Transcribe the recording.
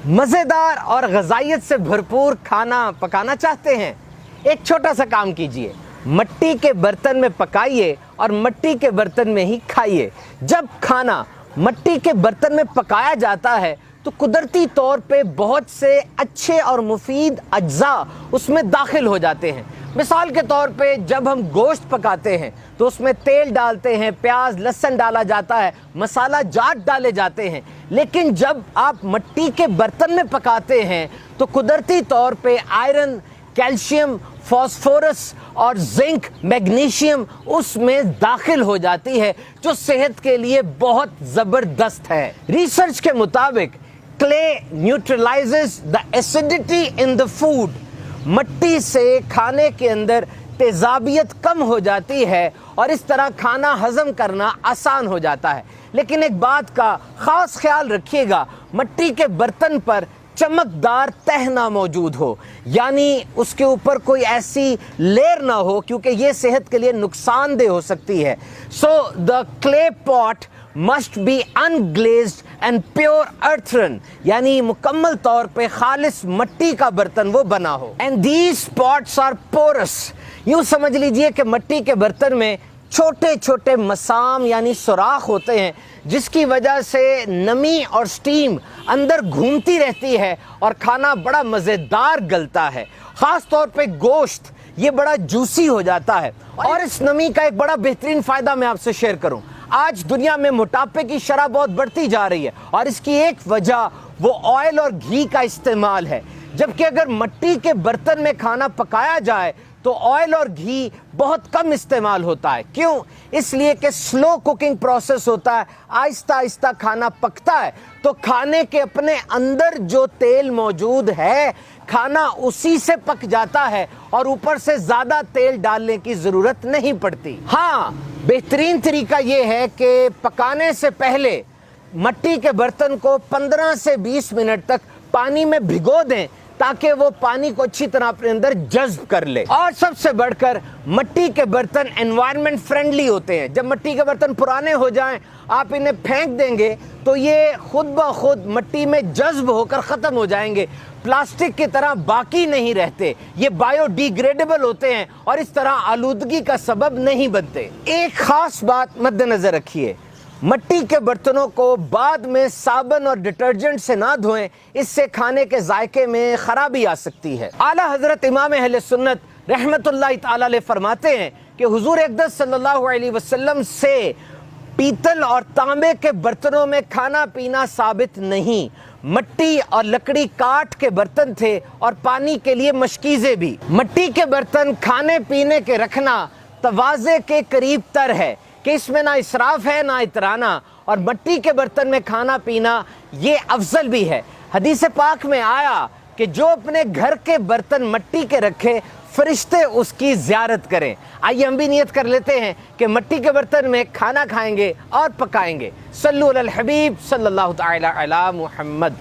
مزیدار اور غذائیت سے بھرپور کھانا پکانا چاہتے ہیں؟ ایک چھوٹا سا کام کیجئے، مٹی کے برتن میں پکائیے اور مٹی کے برتن میں ہی کھائیے۔ جب کھانا مٹی کے برتن میں پکایا جاتا ہے تو قدرتی طور پہ بہت سے اچھے اور مفید اجزاء اس میں داخل ہو جاتے ہیں۔ مثال کے طور پہ جب ہم گوشت پکاتے ہیں تو اس میں تیل ڈالتے ہیں، پیاز لہسن ڈالا جاتا ہے، مسالہ جات ڈالے جاتے ہیں، لیکن جب آپ مٹی کے برتن میں پکاتے ہیں تو قدرتی طور پہ آئرن، کیلشیم، فاسفورس اور زنک، میگنیشیم اس میں داخل ہو جاتی ہے جو صحت کے لیے بہت زبردست ہے۔ ریسرچ کے مطابق clay neutralizes the acidity in the food۔ مٹی سے کھانے کے اندر تیزابیت کم ہو جاتی ہے اور اس طرح کھانا ہضم کرنا آسان ہو جاتا ہے۔ لیکن ایک بات کا خاص خیال رکھیے گا، مٹی کے برتن پر چمکدار تہ نہ موجود ہو، یعنی اس کے اوپر کوئی ایسی لیئر نہ ہو کیونکہ یہ صحت کے لیے نقصان دہ ہو سکتی ہے۔ So the clay pot must be unglazed and pure earthen، یعنی مکمل طور پہ خالص مٹی کا برتن وہ بنا ہو۔ And these pots are porous، یوں سمجھ لیجئے کہ مٹی کے برتن میں چھوٹے چھوٹے مسام یعنی سوراخ ہوتے ہیں جس کی وجہ سے نمی اور سٹیم اندر گھومتی رہتی ہے اور کھانا بڑا مزیدار گلتا ہے۔ خاص طور پہ گوشت یہ بڑا جوسی ہو جاتا ہے۔ اور اس نمی کا ایک بڑا بہترین فائدہ میں آپ سے شیئر کروں۔ آج دنیا میں موٹاپے کی شرح بہت بڑھتی جا رہی ہے اور اس کی ایک وجہ وہ آئل اور گھی کا استعمال ہے، جبکہ اگر مٹی کے برتن میں کھانا پکایا جائے تو آئل اور گھی بہت کم استعمال ہوتا ہے۔ کیوں؟ اس لیے کہ سلو کوکنگ پروسیس ہوتا ہے، آہستہ آہستہ کھانا پکتا ہے تو کھانے کے اپنے اندر جو تیل موجود ہے کھانا اسی سے پک جاتا ہے اور اوپر سے زیادہ تیل ڈالنے کی ضرورت نہیں پڑتی۔ ہاں، بہترین طریقہ یہ ہے کہ پکانے سے پہلے مٹی کے برتن کو 15 سے 20 منٹ تک پانی میں بھگو دیں تاکہ وہ پانی کو اچھی طرح اپنے اندر جذب کر لے۔ اور سب سے بڑھ کر مٹی کے برتن انوائرمنٹ فرینڈلی ہوتے ہیں۔ جب مٹی کے برتن پرانے ہو جائیں آپ انہیں پھینک دیں گے تو یہ خود بخود مٹی میں جذب ہو کر ختم ہو جائیں گے، پلاسٹک کی طرح باقی نہیں رہتے، یہ بایو ڈی گریڈیبل ہوتے ہیں اور اس طرح آلودگی کا سبب نہیں بنتے۔ ایک خاص بات مد نظر رکھیے، مٹی کے برتنوں کو بعد میں صابن اور ڈٹرجنٹ سے نہ دھوئیں، اس سے کھانے کے ذائقے میں خرابی آ سکتی ہے۔ اعلیٰ حضرت امام اہل سنت رحمت اللہ تعالی علیہ فرماتے ہیں کہ حضور اقدس صلی اللہ علیہ وسلم سے پیتل اور تانبے کے برتنوں میں کھانا پینا ثابت نہیں۔ مٹی اور لکڑی کاٹ کے برتن تھے اور پانی کے لیے مشکیزیں بھی۔ مٹی کے برتن کھانے پینے کے رکھنا تواضع کے قریب تر ہے کہ اس میں نہ اسراف ہے نہ اترانا، اور مٹی کے برتن میں کھانا پینا یہ افضل بھی ہے۔ حدیث پاک میں آیا کہ جو اپنے گھر کے برتن مٹی کے رکھے فرشتے اس کی زیارت کریں۔ آئیے ہم بھی نیت کر لیتے ہیں کہ مٹی کے برتن میں کھانا کھائیں گے اور پکائیں گے۔ صلو علی الحبیب صلی اللہ تعالی علی محمد۔